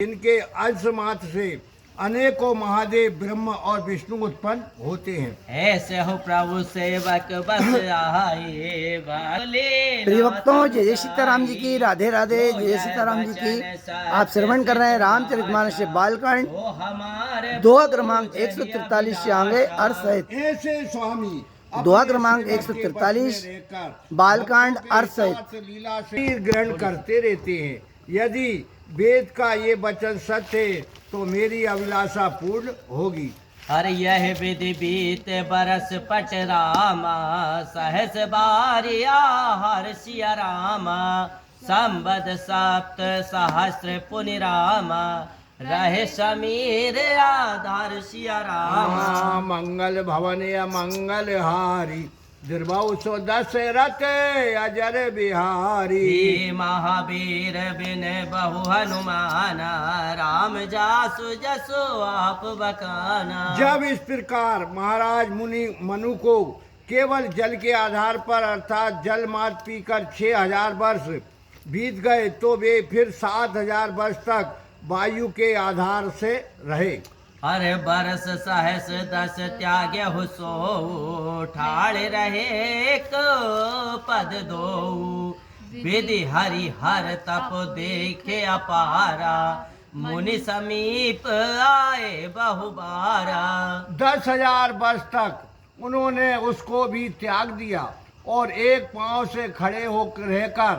इनके अंश मात्र से अनेकों महादेव ब्रह्म और विष्णु उत्पन्न होते हैं। ऐसे हो प्रभु सेवक बस आए प्रिय भक्तों, जय जय सीताराम जी की, राधे राधे। जय जय सीताराम जी की। आप श्रवण कर रहे हैं रामचरितमानस से बालकांड, दोहा क्रमांक 143 से आगे अर्थ सहित। ऐसे स्वामी दोहा क्रमांक 143 बालकांड अर्थ सहित लीला से ग्रहण करते रहते हैं। यदि वेद का ये वचन सत्य है तो मेरी अभिलाषा पूर्ण होगी। अरे यह विधि बीत बरस पट रामा, सहस बारिया हर सिया रामा, संबद सप्त सहस्र पुनि रामा, रहे समीर आधार सिया रामा। मंगल भवन या मंगल हारी, दुर्बाहु सो दशरथ अजर बिहारी। महावीर बिन बहु हनुमान, राम जासु जसु आप बकाना। जब इस प्रकार महाराज मुनि मनु को केवल जल के आधार पर अर्थात जल मात्र पीकर 6000 वर्ष बीत गए तो वे फिर 7000 वर्ष तक वायु के आधार से रहे। अरे बरस सहस दस त्याग्य हो सो, ठाड़ रहे एक पद दो, विधि हरि हर तप देखे अपारा, मुनि समीप आए बहुबारा। 10,000 वर्ष तक उन्होंने उसको भी त्याग दिया और एक पांव से खड़े होकर रहकर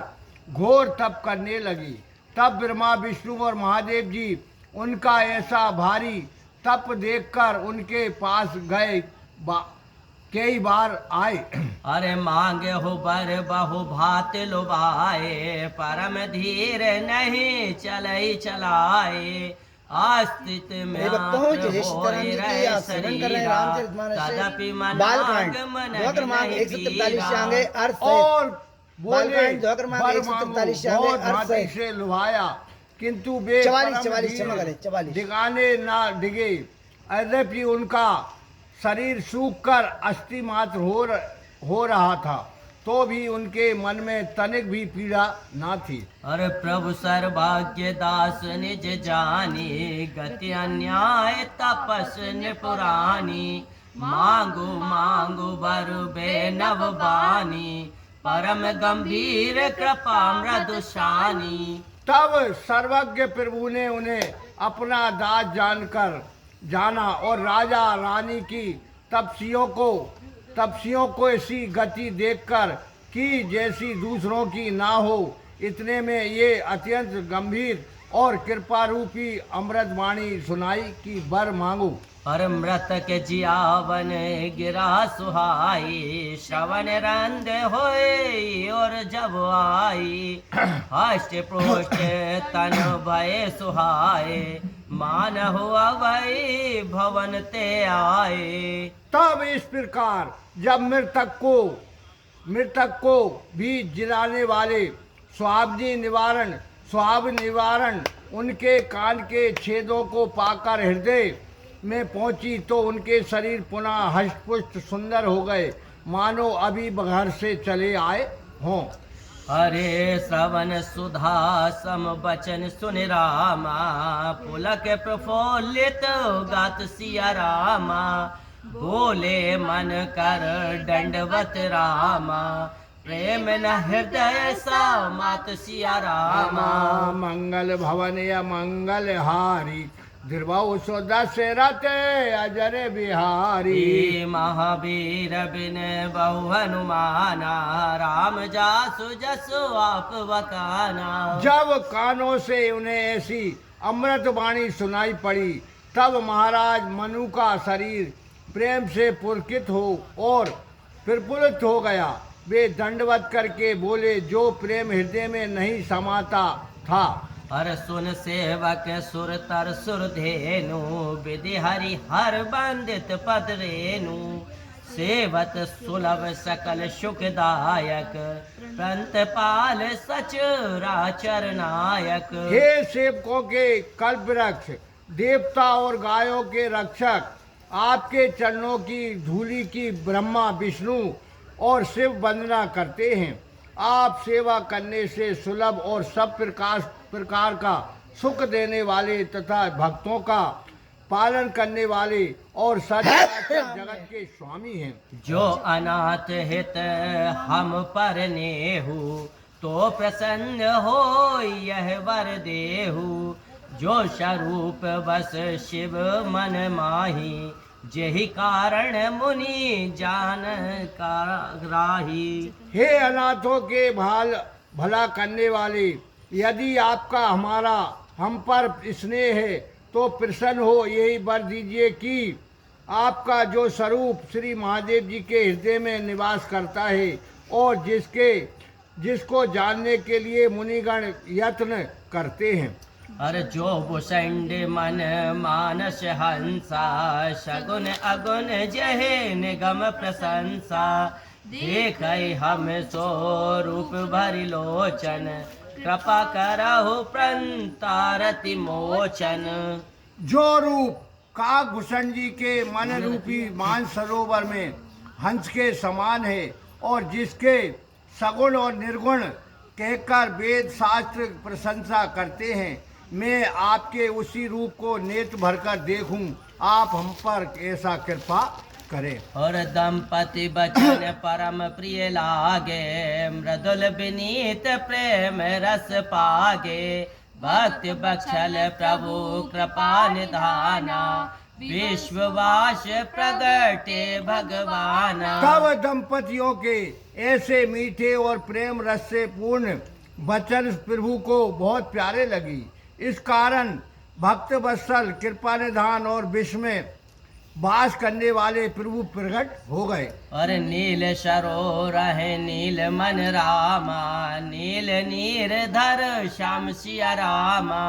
घोर तप करने लगी। तब ब्रह्मा विष्णु और महादेव जी उनका ऐसा भारी तप देखकर उनके पास गए, कई बार आए। अरे मांगे हो बर बहु भात लुभाए, परम धीर नहीं चलई चलाए, आस्तित में तदपि मन और बोले भांति से लुभाया किंतु वे डिगाने ना डिगे। यद्यपि उनका शरीर सूख कर अस्थि मात्र हो रहा था तो भी उनके मन में तनिक भी पीड़ा ना थी। अरे प्रभु सर्वभाग्य दास निज जानी, गति अन्याय तपस पुरानी, मांगू मांगू बरु बे नव बानी, परम गंभीर कृपा मृदुशानी। तब सर्वज्ञ प्रभु ने उन्हें अपना दास जानकर जाना और राजा रानी की तपस्वियों को ऐसी गति देखकर कि जैसी दूसरों की ना हो, इतने में ये अत्यंत गंभीर और कृपा रूपी अमृत वाणी सुनाई कि वर मांगो। और मृतक जियावन गिरा सुहाई, श्रवण रंद होए और जब आई, हष्ट पुष्ट तन भय सुहाए, मान हुआ वही भवन ते आए। तब इस प्रकार जब मृतक को भी जिलाने वाले स्वाब निवारण उनके कान के छेदों को पाकर हृदय में पहुंची तो उनके शरीर पुनः हष्टपुष्ट सुंदर हो गए, मानो अभी घर से चले आए हों। हरे श्रवण सुधा सम बचन सुन रामा, पुलक प्रफुल्लित गात सिया रामा, बोले मन कर दंडवत रामा, प्रेम न हृदय सा मात सिया रामा। मंगल भवन या मंगल हारी, दुर्बाहु सो दशरथ अजर बिहारी। महावीर बिन बहु हनुमाना, राम जासु जसु आप बकाना। जब कानों से उन्हें ऐसी अमृत वाणी सुनाई पड़ी तब महाराज मनु का शरीर प्रेम से पुलकित हो और प्रफुल्लित हो गया। वे दंडवत करके बोले, जो प्रेम हृदय में नहीं समाता था। हर सुन सेवक सुर तर सुर धेनु, विधि हरि हर बंदित पद रेनु, सेवत सुलभ सकल सुखदायक, पंत पाल सचराचर नायक। हे सेवकों के कल्प वृक्ष, देवता और गायों के रक्षक, आपके चरणों की धूलि की ब्रह्मा विष्णु और शिव वंदना करते हैं। आप सेवा करने से सुलभ और सब प्रकार का सुख देने वाले तथा भक्तों का पालन करने वाले और सचराचर जगत के स्वामी हैं। जो अनाथ हित हम पर नेहु, तो प्रसन्न हो यह वर देहु। जो स्वरूप बस शिव मन माही, जेहि कारण मुनि जान का राही। हे अनाथों के भला करने वाले, यदि आपका हमारा हम पर स्नेह है तो प्रसन्न हो यही वर दीजिए कि आपका जो स्वरूप श्री महादेव जी के हृदय में निवास करता है और जिसको जानने के लिए मुनिगण यत्न करते हैं। अरे जो भुषंड मन मानस हंसा, शगुन अगुन जहे निगम प्रशंसा। देख हम स्वरूप भरि लोचन, कृपा करहु प्रंतारति मोचन। जो रूप काकभूषण जी के मन रूपी मान सरोवर में हंस के समान है और जिसके सगुण और निर्गुण कहकर वेद शास्त्र प्रशंसा करते हैं, मैं आपके उसी रूप को नेत्र भरकर देखूं, आप हम पर ऐसा कृपा करें। और दंपति बचन परम प्रिय लागे, मृदुल विनीत प्रेम रस पागे। भक्ति बक्षल प्रभु कृपा निधाना, विश्ववास प्रगटे भगवाना। तब दंपतियों के ऐसे मीठे और प्रेम रस से पूर्ण वचन प्रभु को बहुत प्यारे लगी। इस कारण भक्त वत्सल कृपा निधान और विश्व में वास करने वाले प्रभु प्रकट हो गए। और नील सरोवर है नील मन रामा, नील नीरधर श्याम सिया रामा।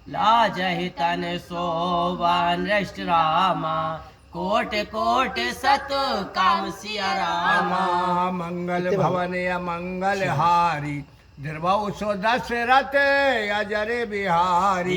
लाजहि तन सोवान रष्ट रामा, कोट कोट सत काम सिया रामा। मंगल भवन या मंगल हारी, निर्भव सो दशरथ अजर बिहारी।